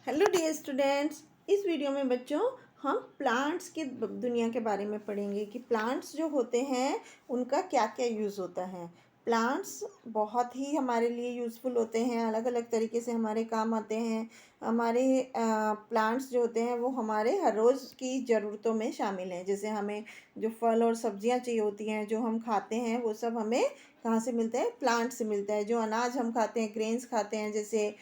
Hello dear students, इस video में बच्चों हम प्लांट्स की दुनिया के बारे में पढ़ेंगे कि प्लांट्स जो होते हैं उनका क्या क्या यूज़ होता है। प्लांट्स बहुत ही हमारे लिए यूज़फुल होते हैं, अलग अलग तरीके से हमारे काम आते हैं। हमारे प्लांट्स जो होते हैं वो हमारे हर रोज़ की ज़रूरतों में शामिल हैं। जैसे हमें जो फल और सब्जियां चाहिए होती हैं, जो हम खाते हैं, वो सब हमें कहाँ से मिलता है? प्लांट से मिलता है। जो अनाज हम खाते हैं, ग्रेन्स खाते हैं, जैसे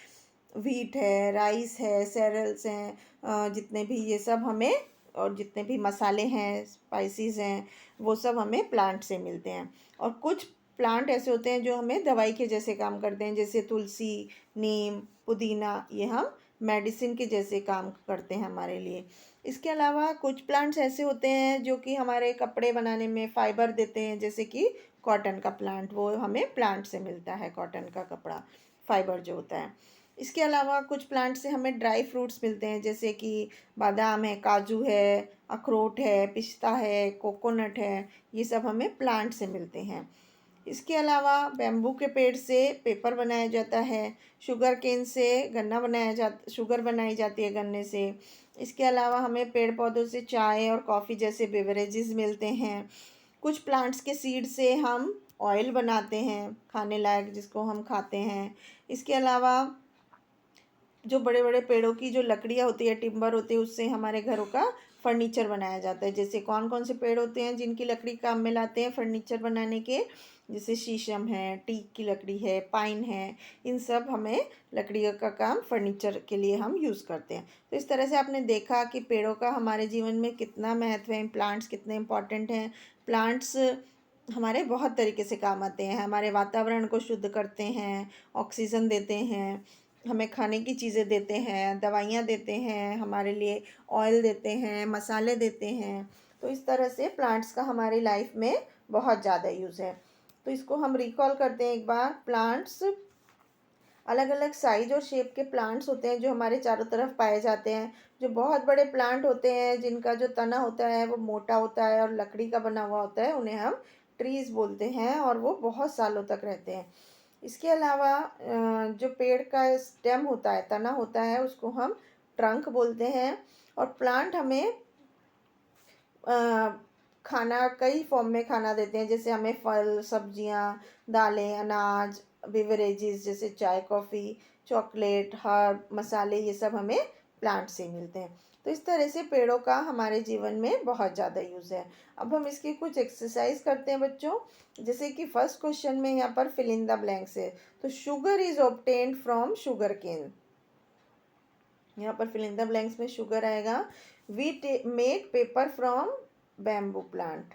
व्हीट है, राइस है, सेरेल्स हैं, जितने भी ये सब हमें, और जितने भी मसाले हैं, स्पाइसेस हैं, वो सब हमें प्लांट से मिलते हैं। और कुछ प्लांट ऐसे होते हैं जो हमें दवाई के जैसे काम करते हैं, जैसे तुलसी, नीम, पुदीना, ये हम मेडिसिन के जैसे काम करते हैं हमारे लिए। इसके अलावा कुछ प्लांट्स ऐसे होते हैं जो कि हमारे कपड़े बनाने में फाइबर देते हैं, जैसे कि कॉटन का प्लांट, वो हमें प्लांट से मिलता है, कॉटन का कपड़ा फाइबर जो होता है। इसके अलावा कुछ प्लांट से हमें ड्राई फ्रूट्स मिलते हैं, जैसे कि बादाम है, काजू है, अखरोट है, पिस्ता है, कोकोनट है, ये सब हमें प्लांट से मिलते हैं। इसके अलावा बैम्बू के पेड़ से पेपर बनाया जाता है, शुगर केन से शुगर बनाई जाती है गन्ने से। इसके अलावा हमें पेड़ पौधों से चाय और कॉफ़ी जैसे बेवरेजेस मिलते हैं। कुछ प्लांट्स के सीड से हम ऑयल बनाते हैं खाने लायक, जिसको हम खाते हैं। इसके अलावा जो बड़े बड़े पेड़ों की जो लकड़ियाँ होती है, टिम्बर होती है, उससे हमारे घरों का फर्नीचर बनाया जाता है। जैसे कौन कौन से पेड़ होते हैं जिनकी लकड़ी काम में लाते हैं फर्नीचर बनाने के? जैसे शीशम है, टीक की लकड़ी है, पाइन है, इन सब हमें लकड़ियों का काम फर्नीचर के लिए हम यूज़ करते हैं। तो इस तरह से आपने देखा कि पेड़ों का हमारे जीवन में कितना महत्व है, प्लांट्स कितने इम्पॉर्टेंट हैं। प्लांट्स हमारे बहुत तरीके से काम आते हैं, हमारे वातावरण को शुद्ध करते हैं, ऑक्सीजन देते हैं, हमें खाने की चीज़ें देते हैं, दवाइयाँ देते हैं, हमारे लिए ऑयल देते हैं, मसाले देते हैं। तो इस तरह से प्लांट्स का हमारी लाइफ में बहुत ज़्यादा यूज़ है। तो इसको हम रिकॉल करते हैं एक बार। प्लांट्स अलग अलग साइज और शेप के प्लांट्स होते हैं जो हमारे चारों तरफ पाए जाते हैं। जो बहुत बड़े प्लांट होते हैं, जिनका जो तना होता है वो मोटा होता है और लकड़ी का बना हुआ होता है, उन्हें हम ट्रीज़ बोलते हैं और वो बहुत सालों तक रहते हैं। इसके अलावा जो पेड़ का स्टेम होता है, तना होता है, उसको हम ट्रंक बोलते हैं। और प्लांट हमें खाना कई फॉर्म में खाना देते हैं, जैसे हमें फल, सब्जियां, दालें, अनाज, बेवरेजेस जैसे चाय, कॉफ़ी, चॉकलेट, हर्ब, मसाले, ये सब हमें प्लांट से मिलते हैं। तो इस तरह से पेड़ों का हमारे जीवन में बहुत ज़्यादा यूज़ है। अब हम इसकी कुछ एक्सरसाइज करते हैं बच्चों। जैसे कि फर्स्ट क्वेश्चन में यहाँ पर फिल इन द ब्लैंक्स है। तो sugar is obtained from sugar cane, यहाँ पर फिल इन द ब्लैंक्स में शुगर आएगा। We make paper from bamboo plant,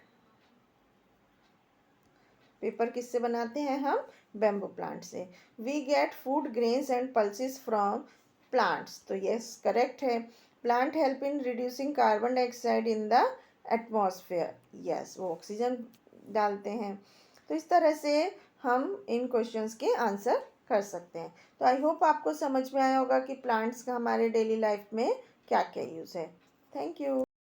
paper किससे बनाते हैं हम? बैम्बू प्लांट से। We get food grains and pulses from plants, तो यस करेक्ट है। Plant help in reducing carbon dioxide in the atmosphere, yes, वो ऑक्सीजन डालते हैं। तो इस तरह से हम इन क्वेश्चंस के आंसर कर सकते हैं। तो आई होप आपको समझ में आया होगा कि प्लांट्स का हमारे डेली लाइफ में क्या क्या यूज़ है। Thank you.